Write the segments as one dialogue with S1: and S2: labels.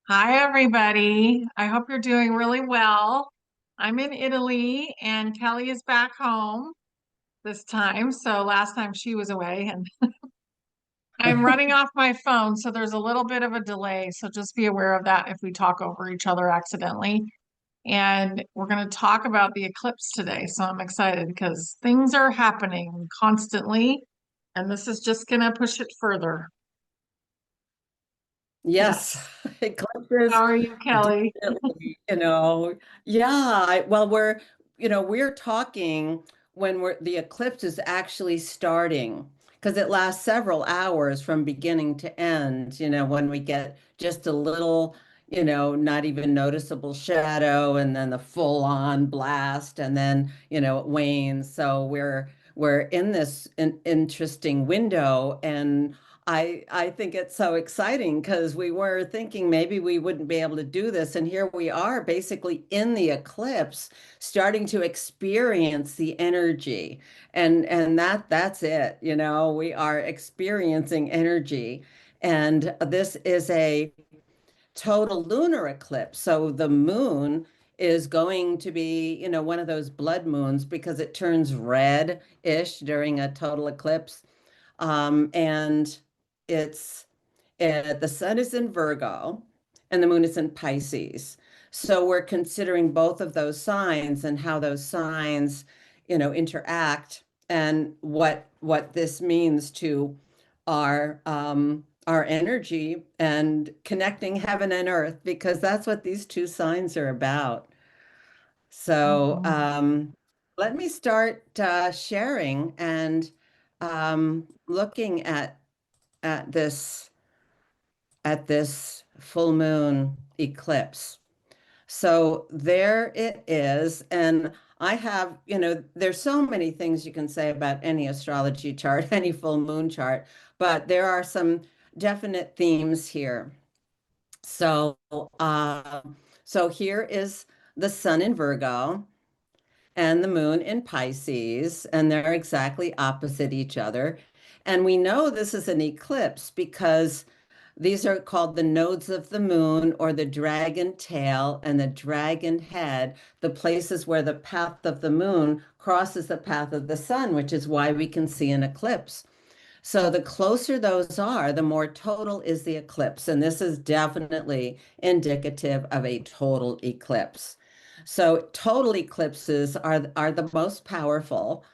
S1: Hi, everybody. I hope you're doing really well. I'm in Italy and Kelly is back home this time. So last time she was away and I'm running off my phone. So there's a little bit of a delay. So just be aware of that if we talk over each other accidentally. And we're going to talk about the eclipse today. So I'm excited because things are happening constantly. And this is just going to push it further.
S2: Yes,
S1: Yes. How
S2: eclipses
S1: are you, Kelly?
S2: definitely, yeah, well, we're talking when the eclipse is actually starting because it lasts several hours from beginning to end, when we get just a little, not even noticeable shadow and then the full-on blast and then, it wanes. So we're in this interesting window and I think it's so exciting because we were thinking maybe we wouldn't be able to do this, and here we are basically in the eclipse, starting to experience the energy. And that's it, we are experiencing energy. And this is a total lunar eclipse. So the moon is going to be, one of those blood moons because it turns red-ish during a total eclipse. And it's the sun is in Virgo and the moon is in Pisces. So we're considering both of those signs and how those signs, interact and what this means to our energy and connecting heaven and earth, because that's what these two signs are about. So
S1: Mhm.
S2: let me start sharing and looking at this at this full moon eclipse. So there it is. And I have, there's so many things you can say about any astrology chart, any full moon chart, but there are some definite themes here. So, so here is the sun in Virgo and the moon in Pisces, and they're exactly opposite each other. And we know this is an eclipse because these are called the nodes of the moon, or the dragon tail and the dragon head, the places where the path of the moon crosses the path of the sun, which is why we can see an eclipse. So the closer those are, the more total is the eclipse. And this is definitely indicative of a total eclipse. So total eclipses are the most powerful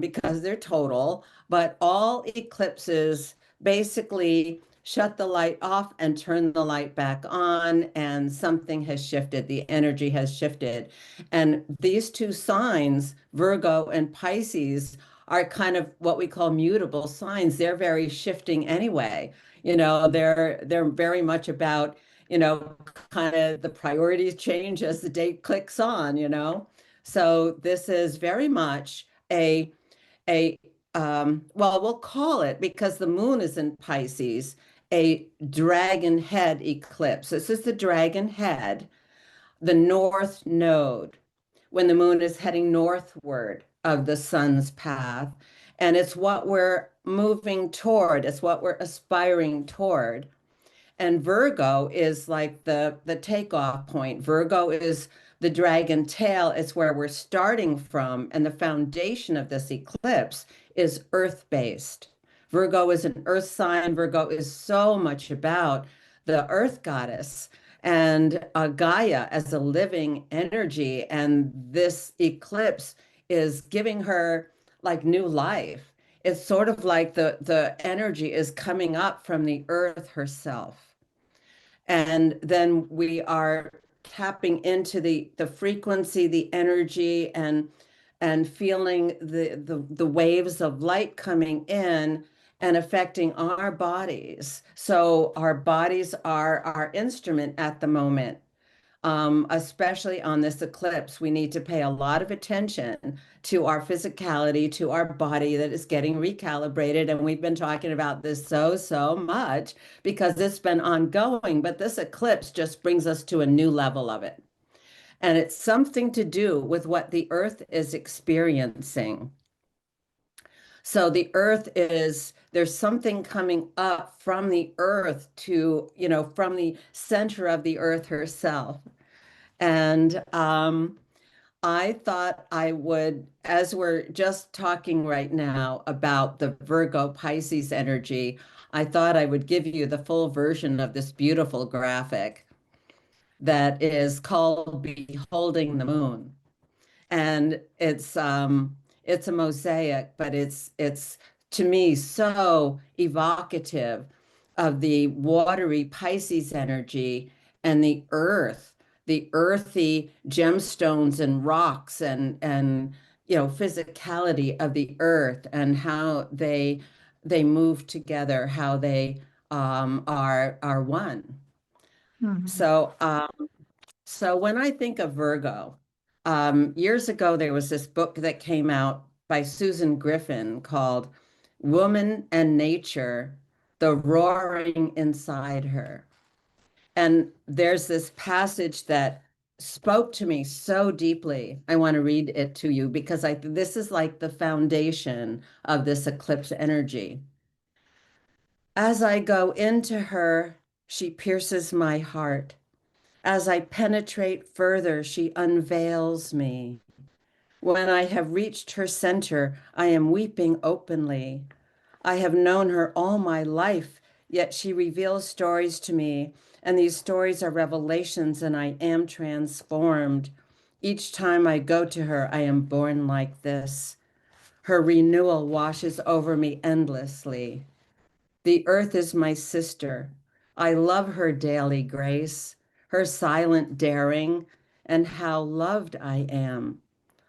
S2: because they're total, but all eclipses basically shut the light off and turn the light back on, and something has shifted. The energy has shifted. And these two signs, Virgo and Pisces, are kind of what we call mutable signs. They're very shifting anyway. They're very much about, kind of the priorities change as the date clicks on. So this is very much a well, we'll call it, because the moon is in Pisces, a dragon head eclipse. This is the dragon head, the north node, when the moon is heading northward of the sun's path. And it's what we're moving toward, it's what we're aspiring toward. And Virgo is like the takeoff point. Virgo is the dragon tail. It's where we're starting from. And the foundation of this eclipse is earth-based. Virgo is an earth sign. Virgo is so much about the earth goddess and Gaia as a living energy. And this eclipse is giving her like new life. It's sort of like the energy is coming up from the earth herself. And then we are tapping into the frequency, the energy, and feeling the waves of light coming in and affecting our bodies. So our bodies are our instrument at the moment. Especially on this eclipse, we need to pay a lot of attention to our physicality, to our body that is getting recalibrated. And we've been talking about this so much because it's been ongoing, but this eclipse just brings us to a new level of it. And it's something to do with what the earth is experiencing. So the earth is, there's something coming up from the earth to, from the center of the earth herself. And I thought I would, as we're just talking right now about the Virgo Pisces energy, I thought I would give you the full version of this beautiful graphic that is called Beholding the Moon. And it's a mosaic, but it's to me so evocative of the watery Pisces energy and the earth, the earthy gemstones and rocks and physicality of the earth and how they move together, how they are one.
S1: Mhm.
S2: So when I think of Virgo, years ago there was this book that came out by Susan Griffin called Woman and Nature, The Roaring Inside Her. And there's this passage that spoke to me so deeply. I want to read it to you because this is like the foundation of this eclipse energy. As I go into her, she pierces my heart. As I penetrate further, she unveils me. When I have reached her center, I am weeping openly. I have known her all my life, yet she reveals stories to me, and these stories are revelations, and I am transformed. Each time I go to her, I am born like this. Her renewal washes over me endlessly. The earth is my sister. I love her daily grace, her silent daring, and how loved I am.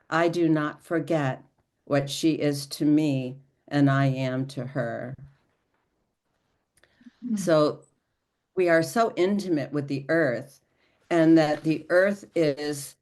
S2: I do not forget what she is to me, and I am to her.
S1: Mhm.
S2: So we are so intimate with the earth, and that the earth is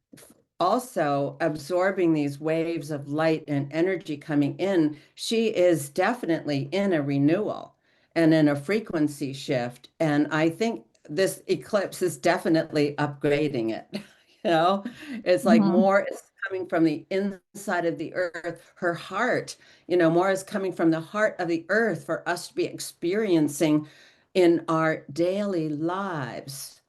S2: also absorbing these waves of light and energy coming in. She is definitely in a renewal and in a frequency shift. And I think this eclipse is definitely upgrading it. You know, it's like
S1: Mhm.
S2: more is coming from the inside of the earth, her heart, more is coming from the heart of the earth for us to be experiencing in our daily lives.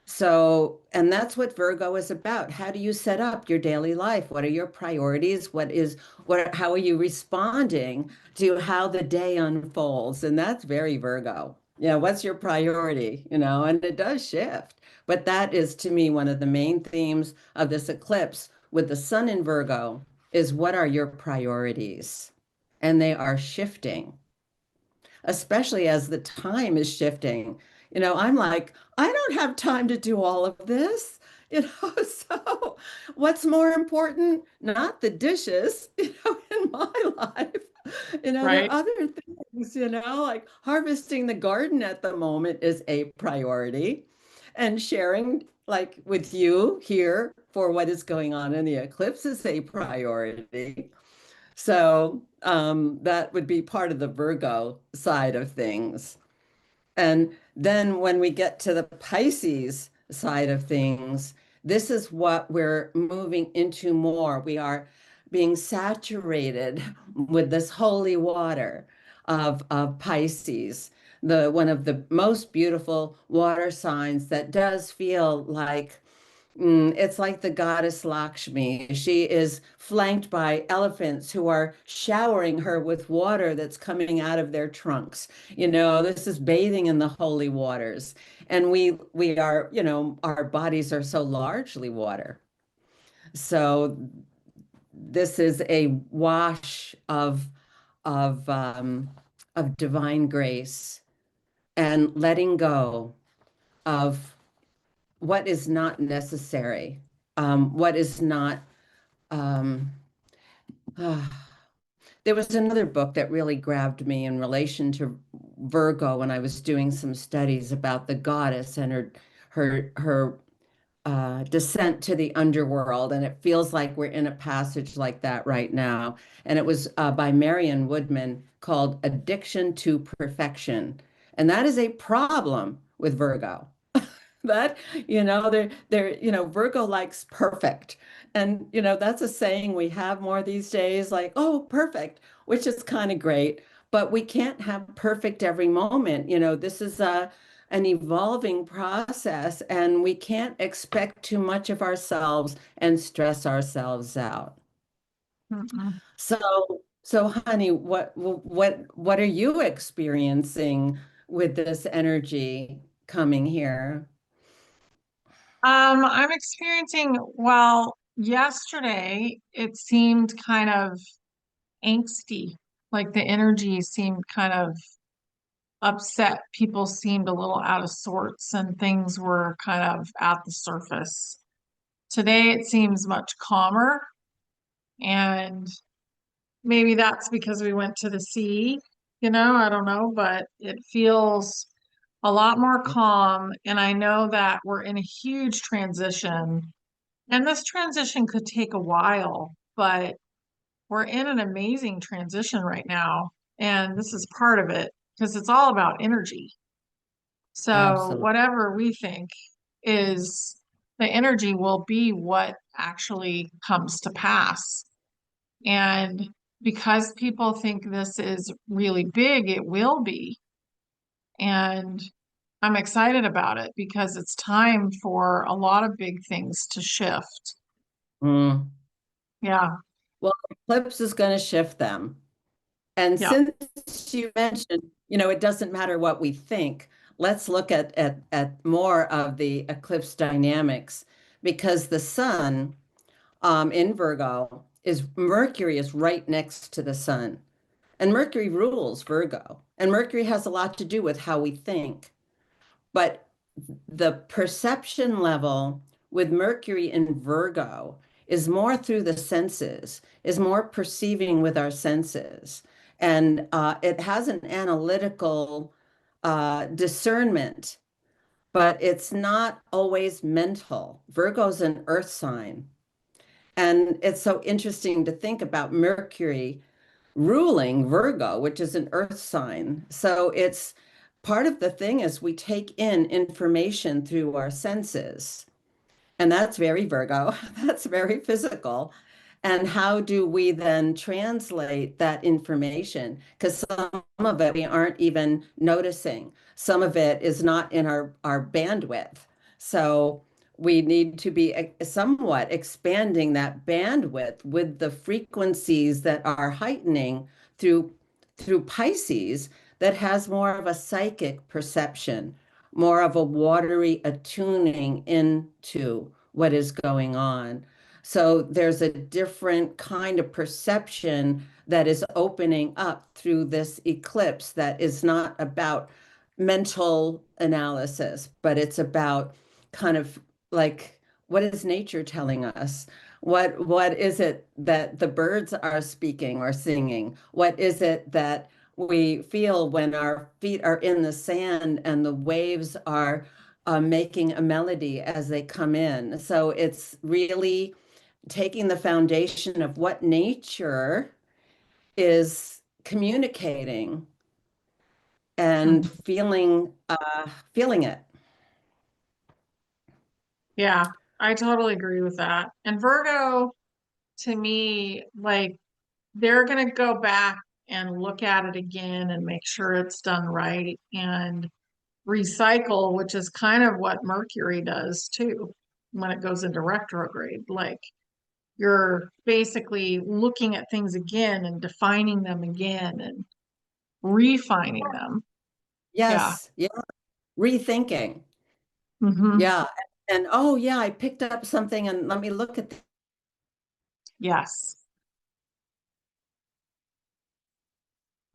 S2: So, and that's what Virgo is about. How do you set up your daily life? What are your priorities? How are you responding to how the day unfolds? And that's very Virgo. Yeah, what's your priority? And it does shift. But that is to me one of the main themes of this eclipse with the sun in Virgo is what are your priorities? And they are shifting, especially as the time is shifting. I'm like, I don't have time to do all of this. So what's more important? Not the dishes, in my life. There are
S1: Right.
S2: other things, like harvesting the garden at the moment is a priority. And sharing like with you here for what is going on in the eclipse is a priority. So that would be part of the Virgo side of things. And then when we get to the Pisces side of things, this is what we're moving into more. We are being saturated with this holy water of Pisces, the one of the most beautiful water signs that does feel like it's like the goddess Lakshmi. She is flanked by elephants who are showering her with water that's coming out of their trunks. This is bathing in the holy waters. And we are, our bodies are so largely water. So this is a wash of of divine grace and letting go of what is not necessary, what is not. Um, ah. There was another book that really grabbed me in relation to Virgo when I was doing some studies about the goddess and her descent to the underworld, and it feels like we're in a passage like that right now. And it was by Marion Woodman called "Addiction to Perfection," and that is a problem with Virgo. That, Virgo likes perfect. And, that's a saying we have more these days, like, oh, perfect. which is kind of great. But we can't have perfect every moment. This is an evolving process, and we can't expect too much of ourselves and stress ourselves out.
S1: Mm-mm.
S2: So honey, what are you experiencing with this energy coming here?
S1: I'm experiencing, well, yesterday it seemed kind of angsty, like the energy seemed kind of upset. People seemed a little out of sorts and things were kind of at the surface. Today it seems much calmer, and maybe that's because we went to the sea, I don't know, but it feels a lot more calm. And I know that we're in a huge transition, and this transition could take a while, but we're in an amazing transition right now. And this is part of it because it's all about energy. So
S2: Absolutely.
S1: whatever we think is the energy will be what actually comes to pass. And because people think this is really big, it will be. And I'm excited about it because it's time for a lot of big things to shift.
S2: Mm.
S1: Yeah,
S2: Well, Eclipse is going to shift them. And
S1: yeah,
S2: since you mentioned, it doesn't matter what we think, let's look at more of the eclipse dynamics because the sun in Virgo is Mercury is right next to the sun. And Mercury rules Virgo. And Mercury has a lot to do with how we think. But the perception level with Mercury in Virgo is more through the senses, is more perceiving with our senses. And it has an analytical discernment, but it's not always mental. Virgo's an earth sign. And it's so interesting to think about Mercury ruling Virgo, which is an earth sign. So it's part of the thing is we take in information through our senses. And that's very Virgo. That's very physical. And how do we then translate that information? Because some of it we aren't even noticing. Some of it is not in our bandwidth. So we need to be somewhat expanding that bandwidth with the frequencies that are heightening through Pisces that has more of a psychic perception, more of a watery attuning into what is going on. So there's a different kind of perception that is opening up through this eclipse that is not about mental analysis, but it's about kind of like what is nature telling us? What is it that the birds are speaking or singing? What is it that we feel when our feet are in the sand and the waves are making a melody as they come in? So it's really taking the foundation of what nature is communicating and
S1: mhm,
S2: feeling it.
S1: yeah, I totally agree with that. And Virgo, to me, like they're going to go back and look at it again and make sure it's done right and recycle, which is kind of what Mercury does too when it goes into retrograde. Like you're basically looking at things again and defining them again and refining them. Yeah.
S2: Yes, yeah, rethinking.
S1: Hmm.
S2: Yeah. And oh yeah, I picked up something and let me look at
S1: Yes.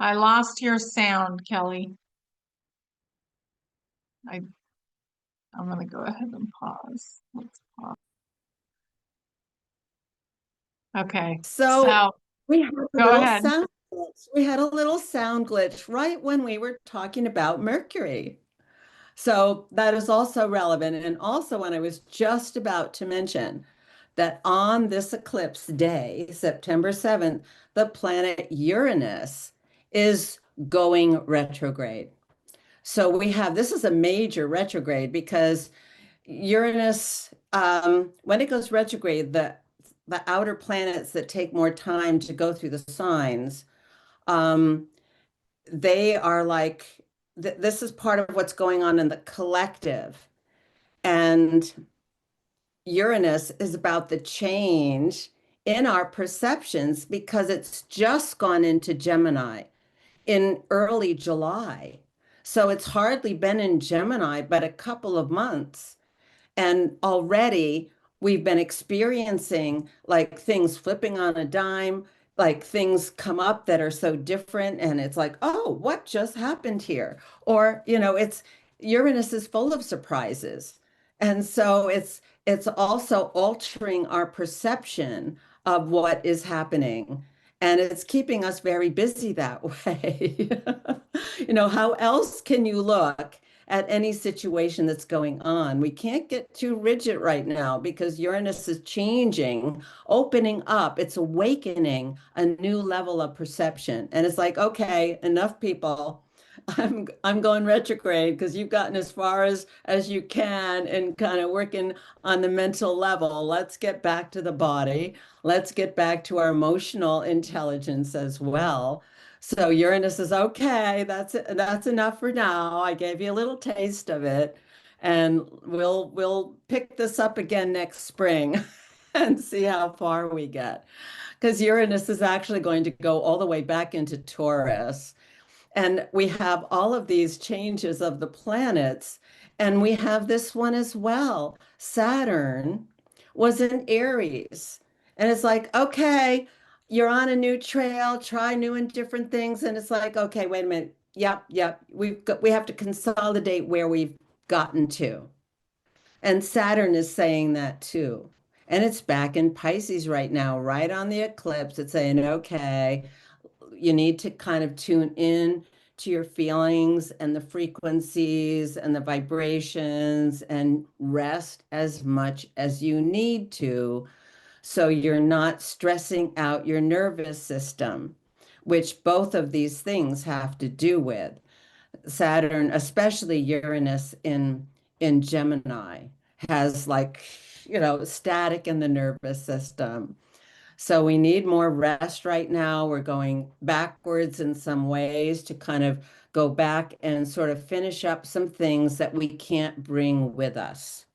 S1: I lost your sound, Kelly. I, I'm going to go ahead and pause. Let's pause. Okay.
S2: so
S1: So
S2: we had a
S1: go
S2: little
S1: ahead.
S2: sound glitch. We had a little sound glitch right when we were talking about Mercury. So that is also relevant. And also when I was just about to mention that on this eclipse day, September 7th, the planet Uranus is going retrograde. So we have this is a major retrograde because Uranus, when it goes retrograde, the outer planets that take more time to go through the signs Um, they are like, th this is part of what's going on in the collective. And Uranus is about the change in our perceptions because it's just gone into Gemini in early July. So it's hardly been in Gemini, but a couple of months. And already we've been experiencing like things flipping on a dime, like things come up that are so different. And it's like, oh, what just happened here? Or, it's Uranus is full of surprises. And so it's also altering our perception of what is happening. And it's keeping us very busy that way. How else can you look at any situation that's going on? We can't get too rigid right now because Uranus is changing, opening up, it's awakening a new level of perception. And it's like, okay, enough people. I'm going retrograde because you've gotten as far as you can and kind of working on the mental level. Let's get back to the body. Let's get back to our emotional intelligence as well. So Uranus is okay. That's enough for now. I gave you a little taste of it, and we'll pick this up again next spring and see how far we get. Because Uranus is actually going to go all the way back into Taurus. And we have all of these changes of the planets, and we have this one as well. Saturn was in Aries. And it's like, okay, you're on a new trail, try new and different things. And it's like, okay, wait a minute. Yep, yep. We have to consolidate where we've gotten to. And Saturn is saying that too. And it's back in Pisces right now, right on the eclipse. It's saying, okay, you need to kind of tune in to your feelings and the frequencies and the vibrations and rest as much as you need to so you're not stressing out your nervous system, which both of these things have to do with. Saturn, especially Uranus in Gemini, has like, static in the nervous system. So we need more rest right now. We're going backwards in some ways to kind of go back and sort of finish up some things that we can't bring with us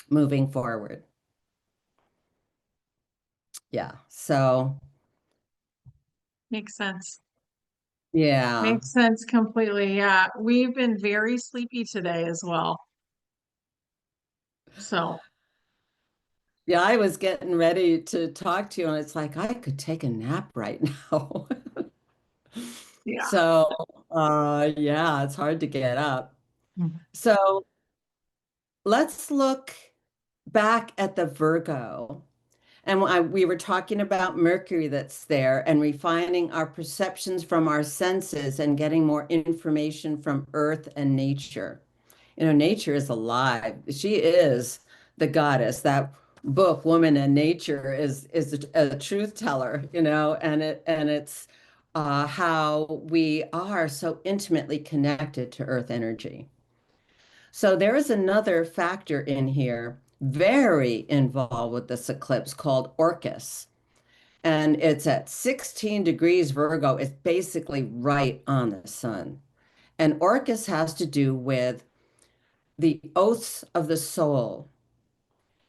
S2: moving forward. Yeah. So,
S1: Makes sense.
S2: yeah.
S1: Makes sense completely. Yeah. We've been very sleepy today as well. So,
S2: Yeah, I was getting ready to talk to you, and it's like I could take a nap right now.
S1: yeah.
S2: So, yeah, it's hard to get up.
S1: Mhm.
S2: So let's look back at the Virgo. And we were talking about Mercury that's there and refining our perceptions from our senses and getting more information from Earth and nature. Nature is alive. She is the goddess. That book, Woman and Nature, is a truth teller, and it's how we are so intimately connected to Earth energy. So there is another factor in here, very involved with this eclipse called Orcus. And it's at 16 degrees Virgo. It's basically right on the sun. And Orcus has to do with the oaths of the soul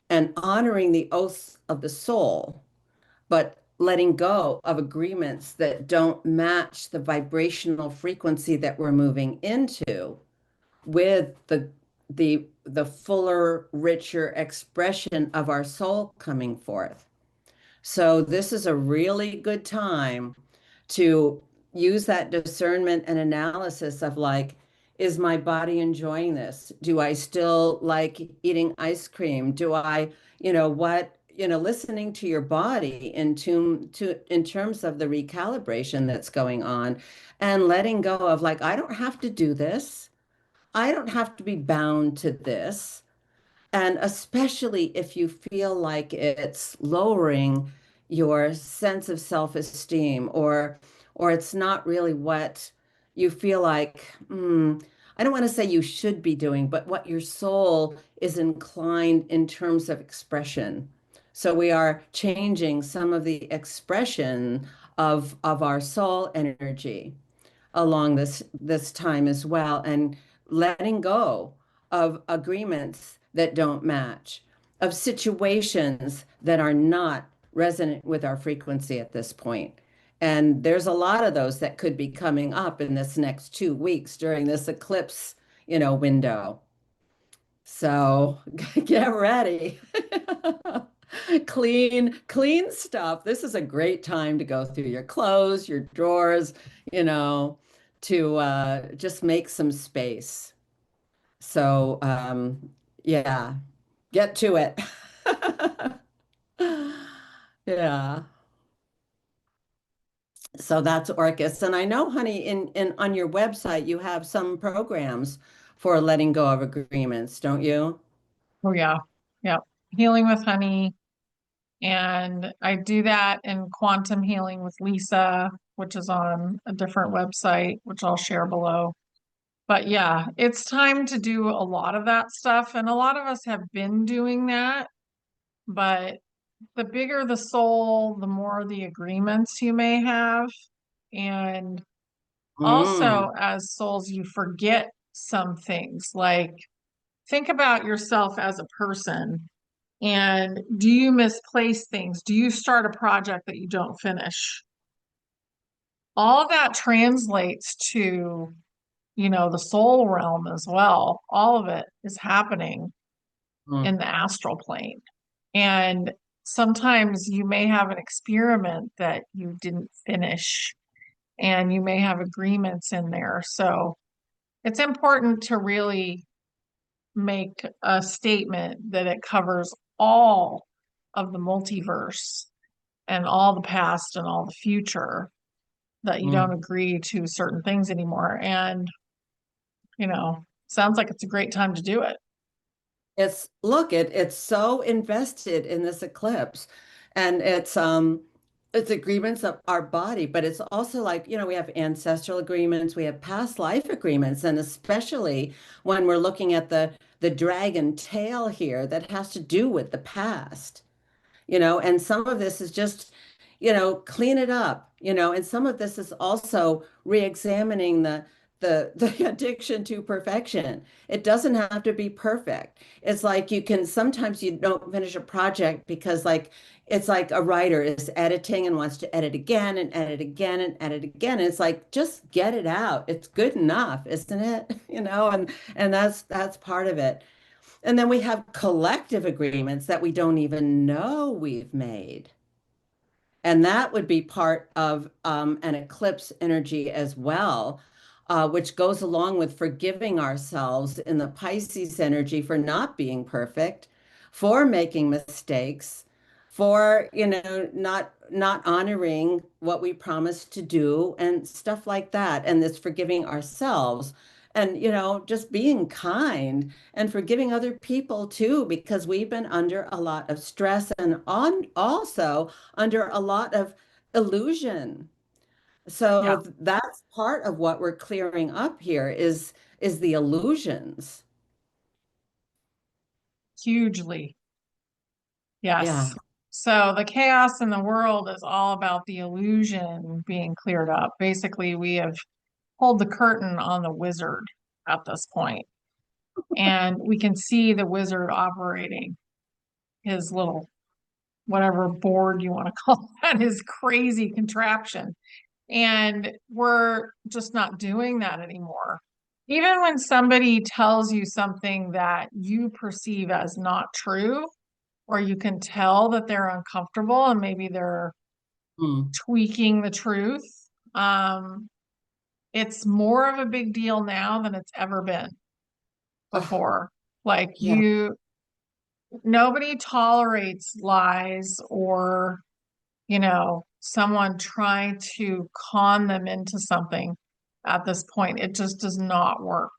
S2: and honoring the oaths of the soul, but letting go of agreements that don't match the vibrational frequency that we're moving into with the fuller, richer expression of our soul coming forth. So this is a really good time to use that discernment and analysis of like, is my body enjoying this? Do I still like eating ice cream? Do I, listening to your body in terms of the recalibration that's going on and letting go of like, I don't have to do this. I don't have to be bound to this. And especially if you feel like it's lowering your sense of self-esteem or it's not really what you feel like, I don't want to say you should be doing, but what your soul is inclined in terms of expression. So we are changing some of the expression of our soul energy along this time as well, and letting go of agreements that don't match, of situations that are not resonant with our frequency at this point. And there's a lot of those that could be coming up in this next 2 weeks during this eclipse, window. So get ready. Clean stuff. This is a great time to go through your clothes, your drawers, you know, to just make some space. So, yeah, get to it. Yeah. So that's Orcus. And I know, honey, in on your website, you have some programs for letting go of agreements, don't you?
S1: Oh yeah. Yeah. Healing with honey. And I do that in quantum healing with Lisa, which is on a different website, which I'll share below. But yeah, it's time to do a lot of that stuff. And a lot of us have been doing that. But the bigger the soul, the more the agreements you may have. And
S2: Mm,
S1: also, as souls, you forget some things. Like, think about yourself as a person. And do you misplace things? Do you start a project that you don't finish? All of that translates to, the soul realm as well. All of it is happening
S2: mm,
S1: in the astral plane. And sometimes you may have an experiment that you didn't finish, and you may have agreements in there. So it's important to really make a statement that it covers all of the multiverse and all the past and all the future, that you don't
S2: mm.
S1: agree to certain things anymore. And, sounds like it's a great time to do it.
S2: It's so invested in this eclipse, and it's agreements of our body, but it's also like, we have ancestral agreements, we have past life agreements, and especially when we're looking at the dragon tail here that has to do with the past. And some of this is just, clean it up, and some of this is also re-examining the addiction to perfection. It doesn't have to be perfect. It's like sometimes you don't finish a project because it's like a writer is editing and wants to edit again and edit again and edit again. And it's like, just get it out. It's good enough, isn't it? And that's part of it. And then we have collective agreements that we don't even know we've made. And that would be part of an eclipse energy as well, which goes along with forgiving ourselves in the Pisces energy for not being perfect, for making mistakes, for, not honoring what we promised to do and stuff like that. And this forgiving ourselves and, just being kind and forgiving other people too, because we've been under a lot of stress and also under a lot of illusion.
S1: Yeah,
S2: So that's part of what we're clearing up here is the illusions.
S1: hugely.
S2: Yeah.
S1: Yes. So the chaos in the world is all about the illusion being cleared up. Basically, we have pulled the curtain on the wizard at this point, and we can see the wizard operating his little, whatever board you want to call that, his crazy contraption. And we're just not doing that anymore. Even when somebody tells you something that you perceive as not true, or you can tell that they're uncomfortable and maybe they're
S2: Mm.
S1: tweaking the truth, um, it's more of a big deal now than it's ever been
S2: Oh,
S1: before. Like,
S2: yeah.
S1: nobody tolerates lies, or, someone trying to con them into something at this point. It just does not work.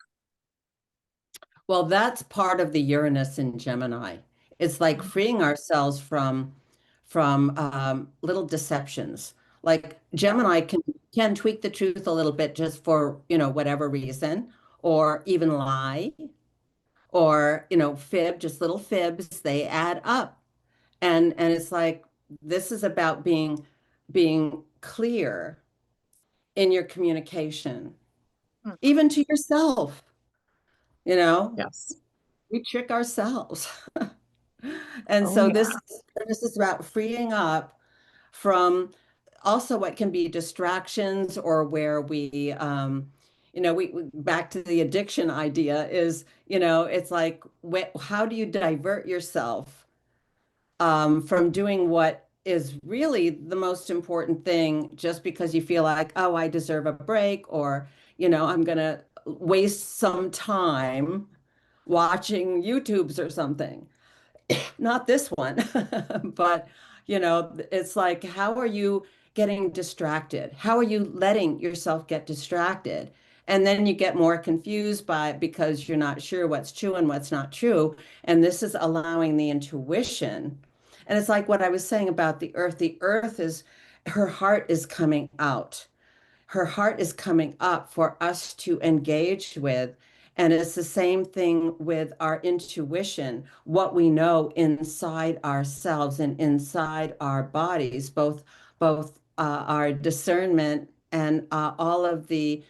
S2: Well, that's part of the Uranus in Gemini. It's like freeing ourselves from little deceptions. Like
S1: Yeah.
S2: Gemini can tweak the truth a little bit just for, whatever reason, or even lie, or, fib, just little fibs, they add up. And it's like this is about being clear in your communication,
S1: Mhm.
S2: even to yourself. You know,
S1: Yes.
S2: we trick ourselves. And
S1: Oh
S2: so
S1: yeah.
S2: this is about freeing up from also what can be distractions or where we back to the addiction idea is, it's like, how do you divert yourself from doing what is really the most important thing just because you feel like, oh, I deserve a break, or, I'm going to waste some time watching YouTubes or something. Not this one, but it's like, how are you getting distracted? How are you letting yourself get distracted? And then you get more confused by it because you're not sure what's true and what's not true. And this is allowing the intuition. And it's like what I was saying about the earth. The earth is, her heart is coming out. Her heart is coming up for us to engage with. And it's the same thing with our intuition, what we know inside ourselves and inside our bodies, both our discernment and all of the,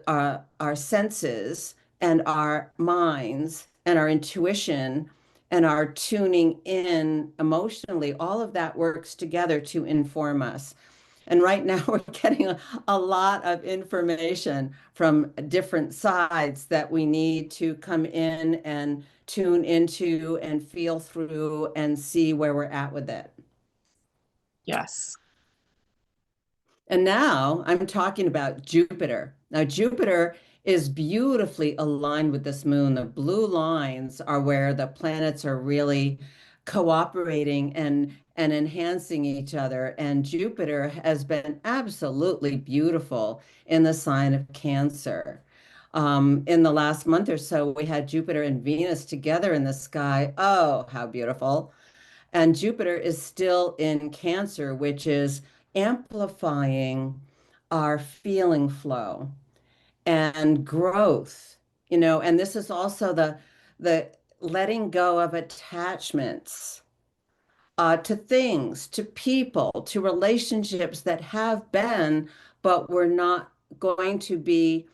S2: our senses and our minds and our intuition and our tuning in emotionally, all of that works together to inform us. And right now, we're getting a lot of information from different sides that we need to come in and tune into and feel through and see where we're at with it.
S1: Yes.
S2: And now I'm talking about Jupiter. Now, Jupiter is beautifully aligned with this moon. The blue lines are where the planets are really cooperating and enhancing each other. And Jupiter has been absolutely beautiful in the sign of Cancer. In the last month or so, we had Jupiter and Venus together in the sky. Oh, how beautiful. And Jupiter is still in Cancer, which is amplifying our feeling flow and growth, and this is also the letting go of attachments to things, to people, to relationships that have been, but we're not going to be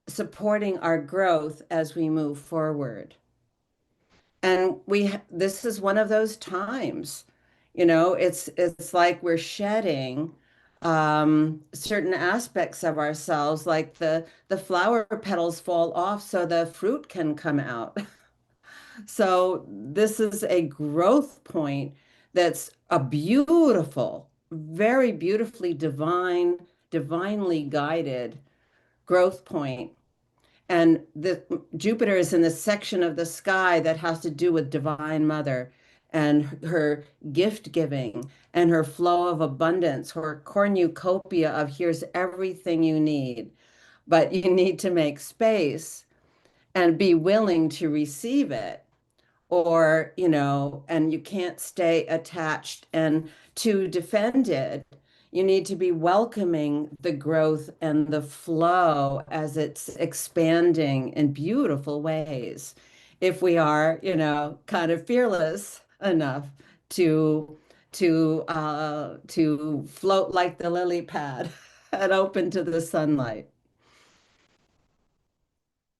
S2: supporting our growth as we move forward. And this is one of those times, it's like we're shedding certain aspects of ourselves, like the flower petals fall off so the fruit can come out. So this is a growth point that's a beautiful, very beautifully divinely guided growth point. And the Jupiter is in the section of the sky that has to do with Divine Mother and her gift giving and her flow of abundance, her cornucopia of here's everything you need, but you need to make space and be willing to receive it, or, and you can't stay attached. And to defend it, you need to be welcoming the growth and the flow as it's expanding in beautiful ways. If we are, kind of fearless enough to to float like the lily pad and open to the sunlight.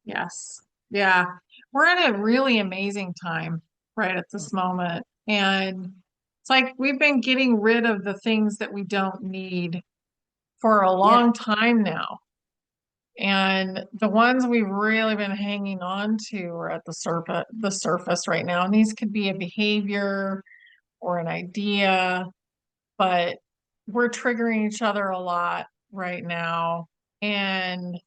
S1: Yes. Yeah. We're in a really amazing time right at this moment. And it's like we've been getting rid of the things that we don't need for a
S2: Yeah.
S1: long time now. And the ones we've really been hanging on to are at the surface right now. And these could be a behavior or an idea, but we're triggering each other a lot right now. And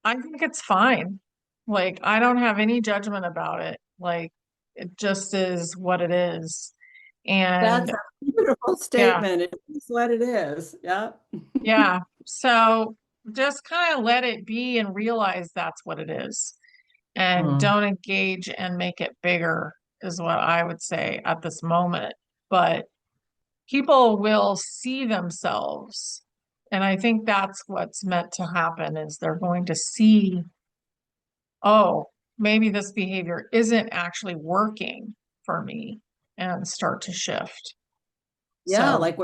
S1: I think it's fine. Like, I don't have any judgment about it. Like, it just is what it is.
S2: That's
S1: And
S2: a beautiful
S1: yeah,
S2: statement. It is what it is. Yeah.
S1: yeah. So just kind of let it be and realize that's what it is. And
S2: Mm.
S1: don't engage and make it bigger, is what I would say at this moment. But people will see themselves. And I think that's what's meant to happen is they're going to see, oh, maybe this behavior isn't actually working for me and start to shift.
S2: Yeah,
S1: So,
S2: like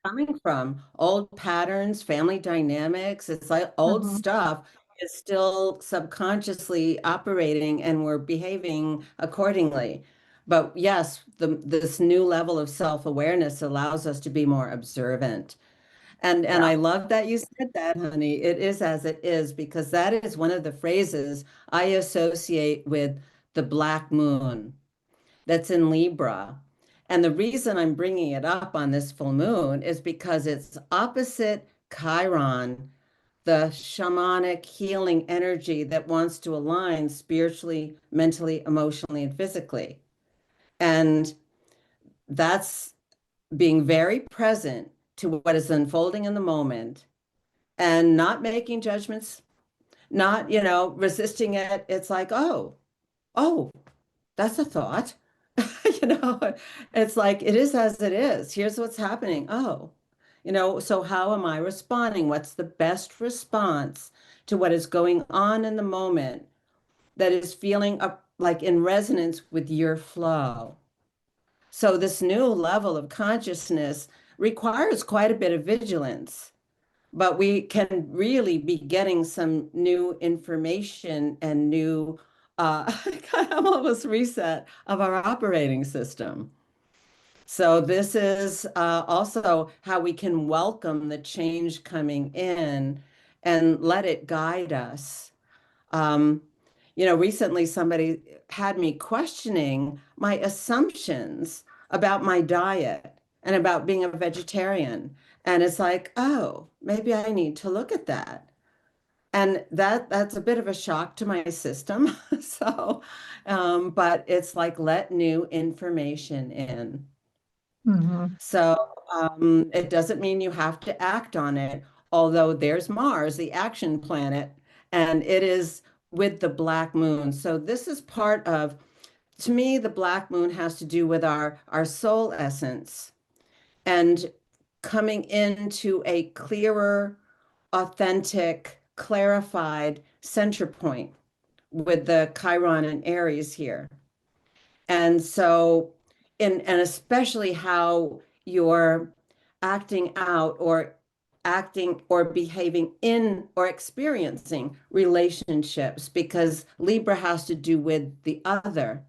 S2: coming from. Old patterns, family dynamics, it's like old
S1: Hmm.
S2: stuff is still subconsciously operating and we're behaving accordingly. But yes, this new level of self-awareness allows us to be more observant. And
S1: Yeah.
S2: I love that you said that, honey. It is as it is, because that is one of the phrases I associate with the black moon that's in Libra. And the reason I'm bringing it up on this full moon is because it's opposite Chiron, the shamanic healing energy that wants to align spiritually, mentally, emotionally, and physically. And that's being very present to what is unfolding in the moment and not making judgments, not, resisting it. It's like, oh, that's a thought. You know, it's like it is as it is. Here's what's happening. Oh, so how am I responding? What's the best response to what is going on in the moment that is feeling up like in resonance with your flow? So this new level of consciousness requires quite a bit of vigilance, but we can really be getting some new information and new kind of almost reset of our operating system. So this is also how we can welcome the change coming in and let it guide us. Um, recently somebody had me questioning my assumptions about my diet and about being a vegetarian. And it's like, oh, maybe I need to look at that. And that's a bit of a shock to my system. So, but it's like let new information in.
S1: Hmm.
S2: So it doesn't mean you have to act on it, although there's Mars, the action planet, and it is with the black moon. So this is part of, to me, the black moon has to do with our soul essence and coming into a clearer, authentic, clarified center point with the Chiron and Aries here. And so, and especially how you're acting out or acting or behaving in or experiencing relationships, because Libra has to do with the other.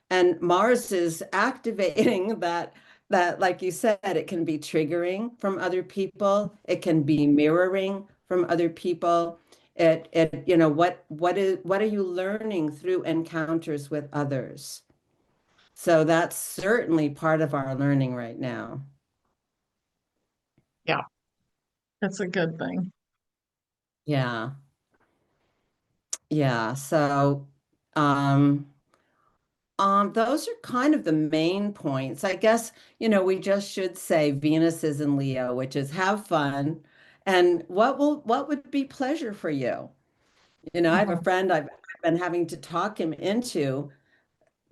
S2: And Mars is activating that like you said, it can be triggering from other people, it can be mirroring from other people. What are you learning through encounters with others? So that's certainly part of our learning right now.
S1: Yeah, that's a good thing.
S2: Yeah. Yeah. So um those are kind of the main points. I guess, we just should say Venus is in Leo, which is have fun. And what would be pleasure for you? I have a
S1: Hmm.
S2: friend I've been having to talk him into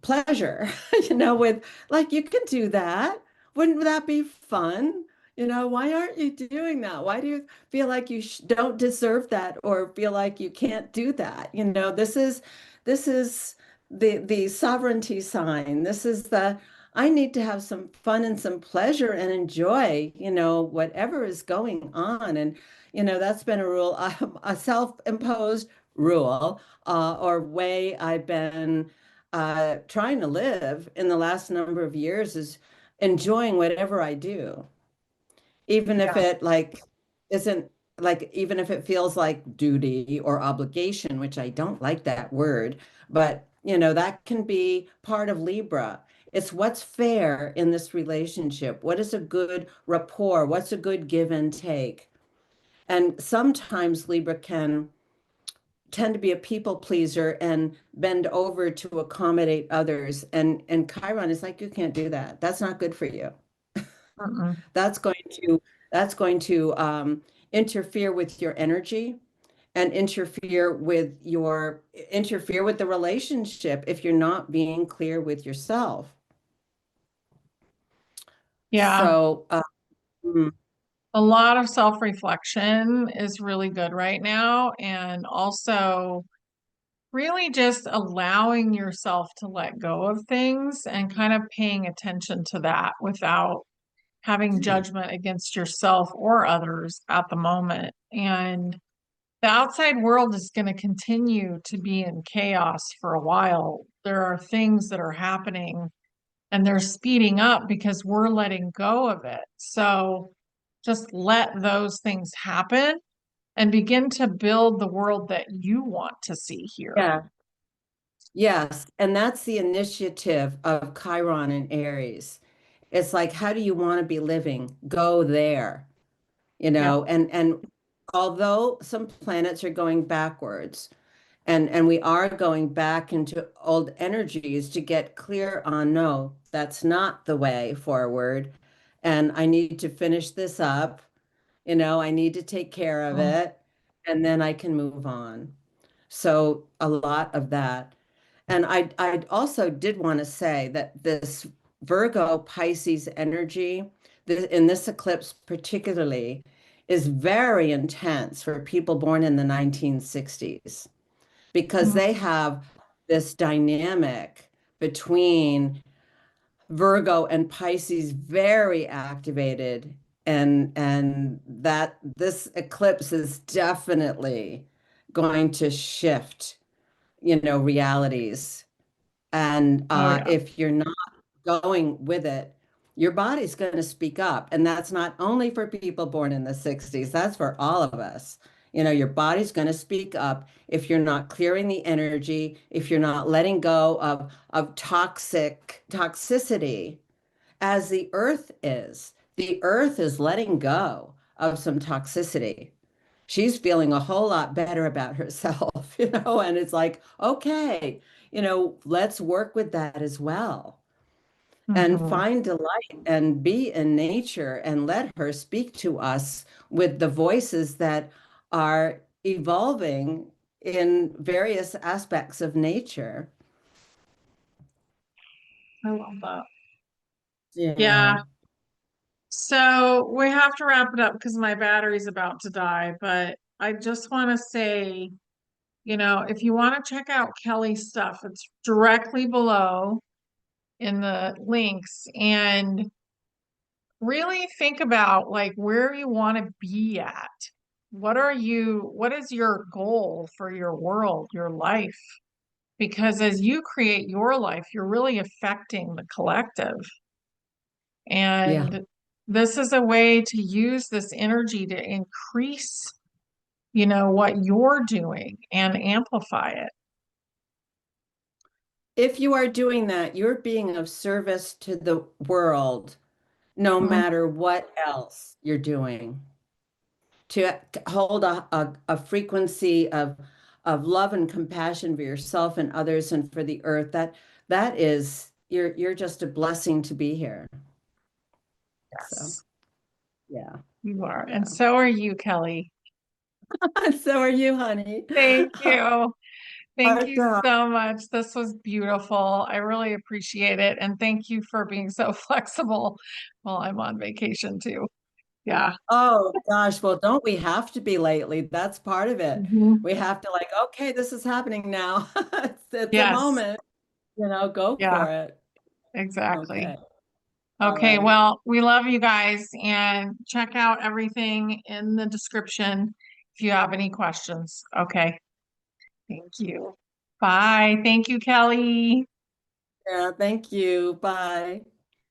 S2: pleasure, with like, you can do that. Wouldn't that be fun? Why aren't you doing that? Why do you feel like you don't deserve that or feel like you can't do that? This is the sovereignty sign. This is the I need to have some fun and some pleasure and enjoy, whatever is going on. And, that's been a rule, a self-imposed rule, or way I've been trying to live in the last number of years is enjoying whatever I do, even if
S1: Yeah.
S2: it like isn't like even if it feels like duty or obligation, which I don't like that word, but that can be part of Libra. It's what's fair in this relationship. What is a good rapport? What's a good give and take? And sometimes Libra can tend to be a people pleaser and bend over to accommodate others. And Chiron is like, you can't do that. That's not good for you.
S1: Mm-mm.
S2: That's going to interfere with your energy and interfere with the relationship if you're not being clear with yourself.
S1: Yeah.
S2: So, mm,
S1: A lot of self-reflection is really good right now. And also really just allowing yourself to let go of things and kind of paying attention to that without having judgment against yourself or others at the moment. And the outside world is going to continue to be in chaos for a while. There are things that are happening and they're speeding up because we're letting go of it. So just let those things happen and begin to build the world that you want to see here.
S2: Yeah. Yes. And that's the initiative of Chiron and Aries. It's like, how do you want to be living? Go there,
S1: Yeah.
S2: and although some planets are going backwards, and we are going back into old energies to get clear on, no, that's not the way forward. And I need to finish this up, I need to take care of
S1: Mm,
S2: it, and then I can move on. So a lot of that. And I also did want to say that this Virgo Pisces energy, in this eclipse particularly, is very intense for people born in the 1960s because
S1: mm,
S2: they have this dynamic between Virgo and Pisces very activated, and that this eclipse is definitely going to shift, realities. And
S1: oh yeah.
S2: if you're not going with it, your body's going to speak up. And that's not only for people born in the 60s, that's for all of us. Your body's going to speak up if you're not clearing the energy, if you're not letting go of toxicity, as the earth is. The earth is letting go of some toxicity. She's feeling a whole lot better about herself, and it's like, okay, let's work with that as well and
S1: Hmm.
S2: find delight and be in nature and let her speak to us with the voices that are evolving in various aspects of nature.
S1: I love that.
S2: Yeah.
S1: Yeah. So we have to wrap it up because my battery's about to die. But I just want to say, if you want to check out Kelley's stuff, it's directly below in the links. And really think about like where you want to be at. What is your goal for your world, your life? Because as you create your life, you're really affecting the collective.
S2: Yeah.
S1: And this is a way to use this energy to increase, what you're doing and amplify it.
S2: If you are doing that, you're being of service to the world, no
S1: Mhm.
S2: matter what else you're doing. To hold a frequency of love and compassion for yourself and others and for the earth, that is, you're just a blessing to be here. So
S1: Yes,
S2: yeah,
S1: you are. And
S2: yeah.
S1: so are you, Kelley.
S2: So are you, honey.
S1: Thank you. Thank
S2: Our
S1: you
S2: dog.
S1: so much. This was beautiful. I really appreciate it. And thank you for being so flexible while I'm on vacation too. Yeah.
S2: Oh gosh, well, don't we have to be lately? That's part of it.
S1: Mhm.
S2: We have to like, okay, this is happening now. It's a
S1: Yes.
S2: moment, go
S1: Yeah,
S2: for it.
S1: exactly.
S2: Okay. All
S1: Okay,
S2: right.
S1: well, we love you guys and check out everything in the description if you have any questions. Okay, thank you. Bye. Thank you, Kelley.
S2: Yeah, thank you. Bye.